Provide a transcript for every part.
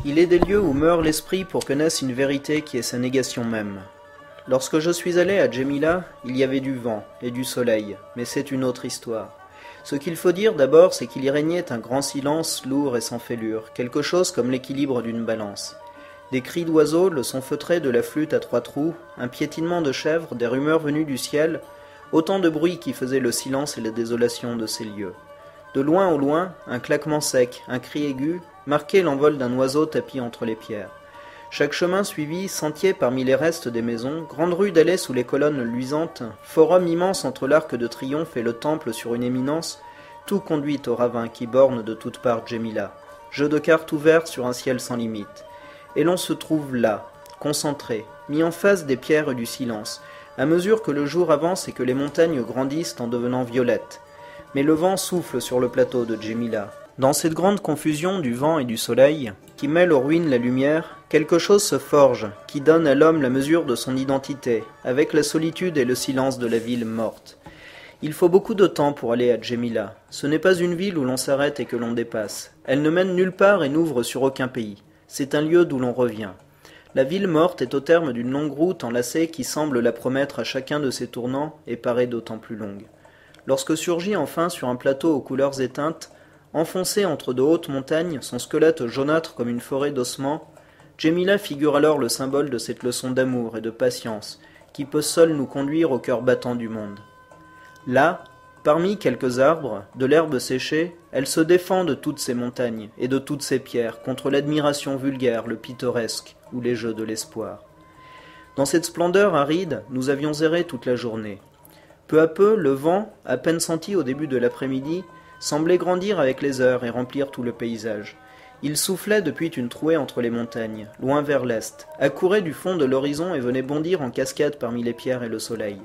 Il est des lieux où meurt l'esprit pour que naisse une vérité qui est sa négation même. Lorsque je suis allé à Djémila, il y avait du vent et du soleil, mais c'est une autre histoire. Ce qu'il faut dire d'abord, c'est qu'il y régnait un grand silence lourd et sans fêlure, quelque chose comme l'équilibre d'une balance. Des cris d'oiseaux, le son feutré de la flûte à 3 trous, un piétinement de chèvres, des rumeurs venues du ciel, autant de bruits qui faisaient le silence et la désolation de ces lieux. De loin au loin, un claquement sec, un cri aigu, marquait l'envol d'un oiseau tapi entre les pierres. Chaque chemin suivi, sentier parmi les restes des maisons, grande rue d'allées sous les colonnes luisantes, forum immense entre l'arc de triomphe et le temple sur une éminence, tout conduit au ravin qui borne de toutes parts Djémila, jeu de cartes ouvert sur un ciel sans limite. Et l'on se trouve là, concentré, mis en face des pierres du silence, à mesure que le jour avance et que les montagnes grandissent en devenant violettes. Mais le vent souffle sur le plateau de Djémila. Dans cette grande confusion du vent et du soleil, qui mêle aux ruines la lumière, quelque chose se forge, qui donne à l'homme la mesure de son identité, avec la solitude et le silence de la ville morte. Il faut beaucoup de temps pour aller à Djémila. Ce n'est pas une ville où l'on s'arrête et que l'on dépasse. Elle ne mène nulle part et n'ouvre sur aucun pays. C'est un lieu d'où l'on revient. La ville morte est au terme d'une longue route enlacée qui semble la promettre à chacun de ses tournants et paraît d'autant plus longue. Lorsque surgit enfin sur un plateau aux couleurs éteintes, enfoncé entre de hautes montagnes, son squelette jaunâtre comme une forêt d'ossements, Djémila figure alors le symbole de cette leçon d'amour et de patience qui peut seule nous conduire au cœur battant du monde. Là, parmi quelques arbres, de l'herbe séchée, elle se défend de toutes ces montagnes et de toutes ces pierres contre l'admiration vulgaire, le pittoresque ou les jeux de l'espoir. Dans cette splendeur aride, nous avions erré toute la journée. Peu à peu, le vent, à peine senti au début de l'après-midi, semblait grandir avec les heures et remplir tout le paysage. Il soufflait depuis une trouée entre les montagnes, loin vers l'est, accourait du fond de l'horizon et venait bondir en cascade parmi les pierres et le soleil.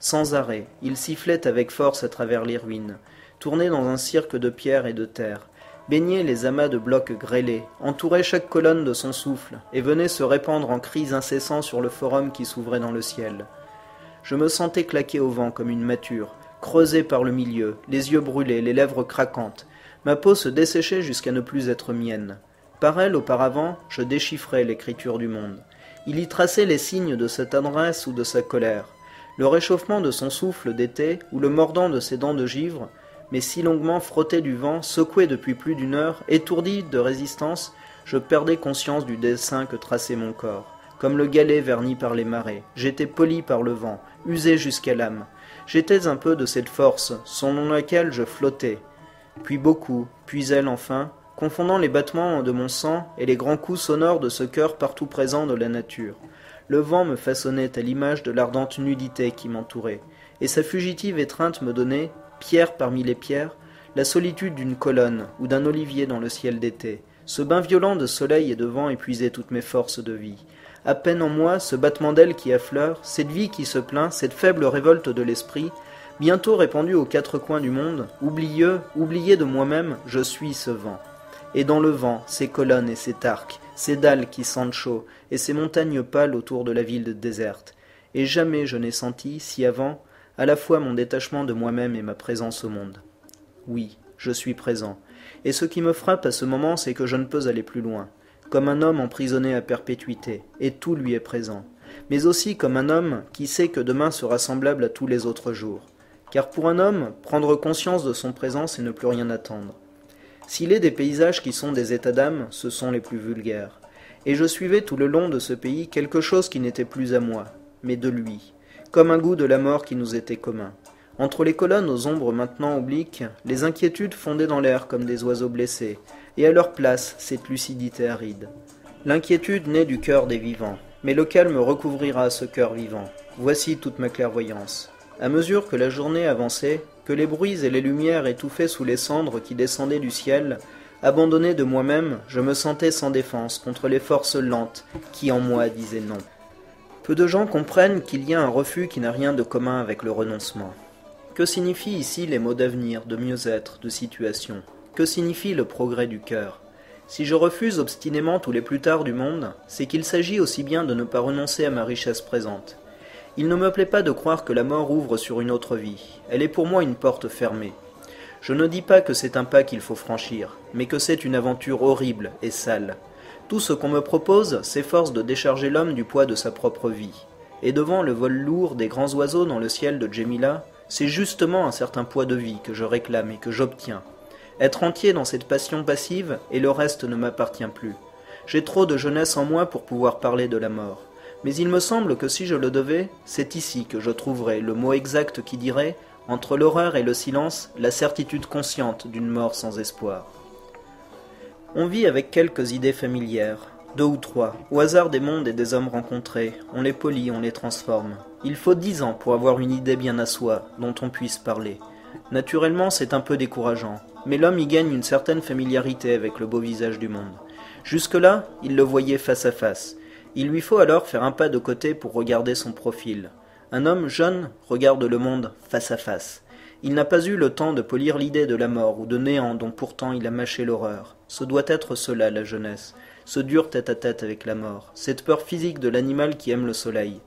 Sans arrêt, il sifflait avec force à travers les ruines, tournait dans un cirque de pierre et de terre, baignait les amas de blocs grêlés, entourait chaque colonne de son souffle, et venait se répandre en cris incessants sur le forum qui s'ouvrait dans le ciel. Je me sentais claquer au vent comme une mâture, creusée par le milieu, les yeux brûlés, les lèvres craquantes. Ma peau se desséchait jusqu'à ne plus être mienne. Par elle, auparavant, je déchiffrais l'écriture du monde. Il y traçait les signes de sa tendresse ou de sa colère. Le réchauffement de son souffle d'été ou le mordant de ses dents de givre, mais si longuement frotté du vent, secoué depuis plus d'une heure, étourdi de résistance, je perdais conscience du dessin que traçait mon corps. Comme le galet verni par les marées, j'étais poli par le vent, usé jusqu'à l'âme. J'étais un peu de cette force, selon laquelle je flottais. Puis beaucoup, puis elle enfin, confondant les battements de mon sang et les grands coups sonores de ce cœur partout présent de la nature. Le vent me façonnait à l'image de l'ardente nudité qui m'entourait, et sa fugitive étreinte me donnait, pierre parmi les pierres, la solitude d'une colonne ou d'un olivier dans le ciel d'été. Ce bain violent de soleil et de vent épuisait toutes mes forces de vie. À peine en moi, ce battement d'ailes qui affleure, cette vie qui se plaint, cette faible révolte de l'esprit, bientôt répandue aux 4 coins du monde, oublié de moi-même, je suis ce vent. Et dans le vent, ces colonnes et ces arcs, ces dalles qui sentent chaud, et ces montagnes pâles autour de la ville déserte. Et jamais je n'ai senti, si avant, à la fois mon détachement de moi-même et ma présence au monde. Oui, je suis présent. Et ce qui me frappe à ce moment, c'est que je ne peux aller plus loin. Comme un homme emprisonné à perpétuité, et tout lui est présent. Mais aussi comme un homme qui sait que demain sera semblable à tous les autres jours. Car pour un homme, prendre conscience de son présent, c'est ne plus rien attendre. S'il est des paysages qui sont des états d'âme, ce sont les plus vulgaires. Et je suivais tout le long de ce pays quelque chose qui n'était plus à moi, mais de lui, comme un goût de la mort qui nous était commun. Entre les colonnes aux ombres maintenant obliques, les inquiétudes fondaient dans l'air comme des oiseaux blessés, et à leur place cette lucidité aride. L'inquiétude naît du cœur des vivants, mais le calme recouvrira ce cœur vivant. Voici toute ma clairvoyance. À mesure que la journée avançait, que les bruits et les lumières étouffaient sous les cendres qui descendaient du ciel, abandonné de moi-même, je me sentais sans défense contre les forces lentes qui en moi disaient non. Peu de gens comprennent qu'il y a un refus qui n'a rien de commun avec le renoncement. Que signifient ici les mots d'avenir, de mieux-être, de situation? Que signifie le progrès du cœur? Si je refuse obstinément tous les plus tard du monde, c'est qu'il s'agit aussi bien de ne pas renoncer à ma richesse présente. Il ne me plaît pas de croire que la mort ouvre sur une autre vie. Elle est pour moi une porte fermée. Je ne dis pas que c'est un pas qu'il faut franchir, mais que c'est une aventure horrible et sale. Tout ce qu'on me propose s'efforce de décharger l'homme du poids de sa propre vie. Et devant le vol lourd des grands oiseaux dans le ciel de Djémila, c'est justement un certain poids de vie que je réclame et que j'obtiens. Être entier dans cette passion passive, et le reste ne m'appartient plus. J'ai trop de jeunesse en moi pour pouvoir parler de la mort. Mais il me semble que si je le devais, c'est ici que je trouverais le mot exact qui dirait, entre l'horreur et le silence, la certitude consciente d'une mort sans espoir. On vit avec quelques idées familières, 2 ou 3, au hasard des mondes et des hommes rencontrés, on les polit, on les transforme. Il faut 10 ans pour avoir une idée bien à soi, dont on puisse parler. Naturellement, c'est un peu décourageant, mais l'homme y gagne une certaine familiarité avec le beau visage du monde. Jusque-là, il le voyait face à face. Il lui faut alors faire un pas de côté pour regarder son profil. Un homme jeune regarde le monde face à face. Il n'a pas eu le temps de polir l'idée de la mort ou de néant dont pourtant il a mâché l'horreur. Ce doit être cela, la jeunesse. Ce dur tête-à-tête avec la mort. Cette peur physique de l'animal qui aime le soleil.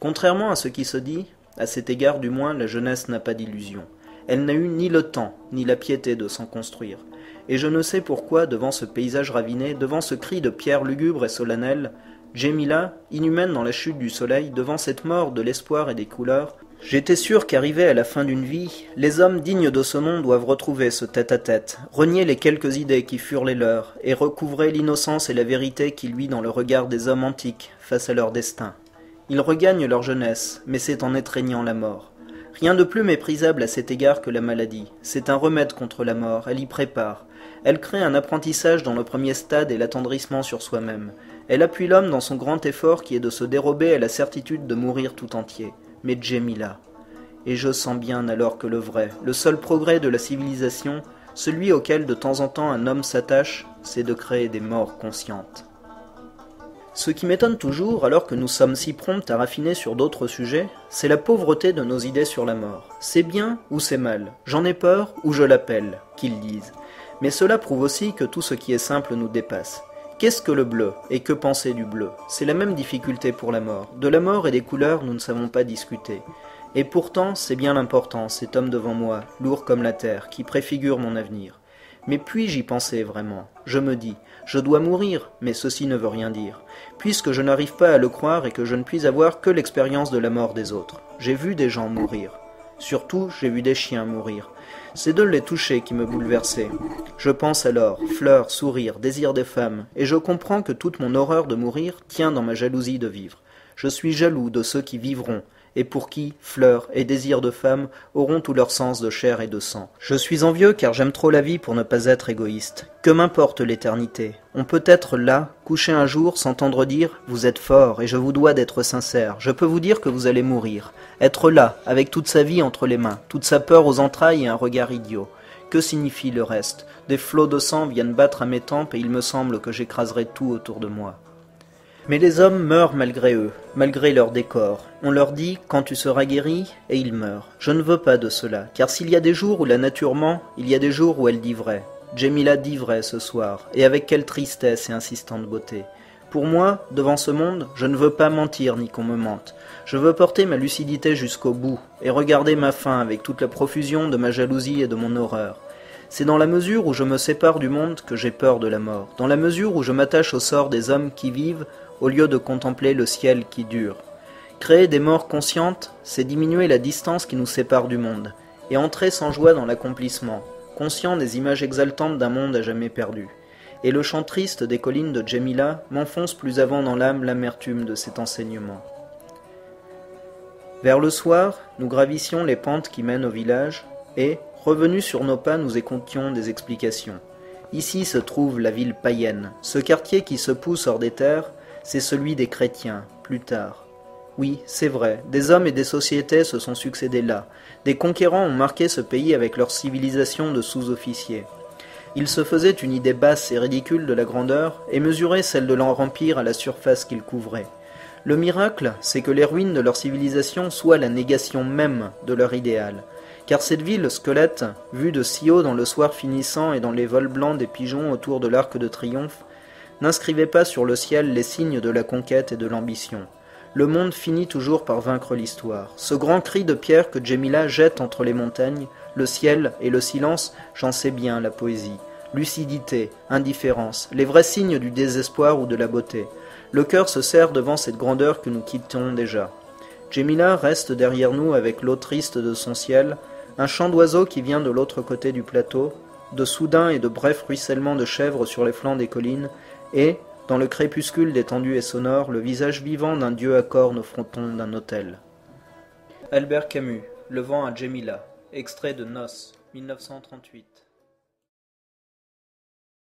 Contrairement à ce qui se dit, à cet égard du moins, la jeunesse n'a pas d'illusion. Elle n'a eu ni le temps, ni la piété de s'en construire. Et je ne sais pourquoi, devant ce paysage raviné, devant ce cri de pierre lugubre et solennel, Djémila, inhumaine dans la chute du soleil, devant cette mort de l'espoir et des couleurs, j'étais sûr qu'arrivés à la fin d'une vie, les hommes dignes de ce nom doivent retrouver ce tête-à-tête, renier les quelques idées qui furent les leurs, et recouvrer l'innocence et la vérité qui luit dans le regard des hommes antiques face à leur destin. Ils regagnent leur jeunesse, mais c'est en étreignant la mort. Rien de plus méprisable à cet égard que la maladie. C'est un remède contre la mort, elle y prépare. Elle crée un apprentissage dans le premier stade et l'attendrissement sur soi-même. Elle appuie l'homme dans son grand effort qui est de se dérober à la certitude de mourir tout entier. Mais Djémila. Et je sens bien alors que le vrai, le seul progrès de la civilisation, celui auquel de temps en temps un homme s'attache, c'est de créer des morts conscientes. Ce qui m'étonne toujours, alors que nous sommes si prompts à raffiner sur d'autres sujets, c'est la pauvreté de nos idées sur la mort. C'est bien ou c'est mal, j'en ai peur ou je l'appelle, qu'ils disent. Mais cela prouve aussi que tout ce qui est simple nous dépasse. Qu'est-ce que le bleu et que penser du bleu? C'est la même difficulté pour la mort. De la mort et des couleurs, nous ne savons pas discuter. Et pourtant, c'est bien l'important, cet homme devant moi, lourd comme la terre, qui préfigure mon avenir. Mais puis-je y penser vraiment? Je me dis, je dois mourir, mais ceci ne veut rien dire, puisque je n'arrive pas à le croire et que je ne puis avoir que l'expérience de la mort des autres. J'ai vu des gens mourir. Surtout, j'ai vu des chiens mourir. C'est de les toucher qui me bouleversait. Je pense alors, fleurs, sourires, désir des femmes, et je comprends que toute mon horreur de mourir tient dans ma jalousie de vivre. Je suis jaloux de ceux qui vivront, et pour qui, fleurs et désirs de femmes auront tout leur sens de chair et de sang. Je suis envieux car j'aime trop la vie pour ne pas être égoïste. Que m'importe l'éternité? On peut être là, couché un jour, s'entendre dire « Vous êtes fort et je vous dois d'être sincère. Je peux vous dire que vous allez mourir. » Être là, avec toute sa vie entre les mains, toute sa peur aux entrailles et un regard idiot. Que signifie le reste? Des flots de sang viennent battre à mes tempes et il me semble que j'écraserai tout autour de moi. Mais les hommes meurent malgré eux, malgré leur décor. On leur dit « quand tu seras guéri » et ils meurent. Je ne veux pas de cela, car s'il y a des jours où la nature ment, il y a des jours où elle dit vrai. Djémila dit vrai ce soir, et avec quelle tristesse et insistante beauté. Pour moi, devant ce monde, je ne veux pas mentir ni qu'on me mente. Je veux porter ma lucidité jusqu'au bout, et regarder ma fin avec toute la profusion de ma jalousie et de mon horreur. C'est dans la mesure où je me sépare du monde que j'ai peur de la mort, dans la mesure où je m'attache au sort des hommes qui vivent, au lieu de contempler le ciel qui dure. Créer des morts conscientes, c'est diminuer la distance qui nous sépare du monde, et entrer sans joie dans l'accomplissement, conscient des images exaltantes d'un monde à jamais perdu. Et le chant triste des collines de Djémila m'enfonce plus avant dans l'âme l'amertume de cet enseignement. Vers le soir, nous gravissions les pentes qui mènent au village, et, revenus sur nos pas, nous écoutions des explications. Ici se trouve la ville païenne, ce quartier qui se pousse hors des terres, c'est celui des chrétiens, plus tard. Oui, c'est vrai, des hommes et des sociétés se sont succédés là. Des conquérants ont marqué ce pays avec leur civilisation de sous-officiers. Ils se faisaient une idée basse et ridicule de la grandeur et mesuraient celle de leur empire à la surface qu'ils couvraient. Le miracle, c'est que les ruines de leur civilisation soient la négation même de leur idéal. Car cette ville squelette, vue de si haut dans le soir finissant et dans les vols blancs des pigeons autour de l'arc de triomphe, n'inscrivait pas sur le ciel les signes de la conquête et de l'ambition. Le monde finit toujours par vaincre l'histoire. Ce grand cri de pierre que Djémila jette entre les montagnes, le ciel et le silence, j'en sais bien la poésie. Lucidité, indifférence, les vrais signes du désespoir ou de la beauté. Le cœur se serre devant cette grandeur que nous quittons déjà. Jemila reste derrière nous avec l'eau triste de son ciel, un chant d'oiseaux qui vient de l'autre côté du plateau, de soudains et de brefs ruissellements de chèvres sur les flancs des collines, et, dans le crépuscule détendu et sonore, le visage vivant d'un dieu à cornes au fronton d'un autel. Albert Camus, Le vent à Jemila, extrait de Noces, 1938.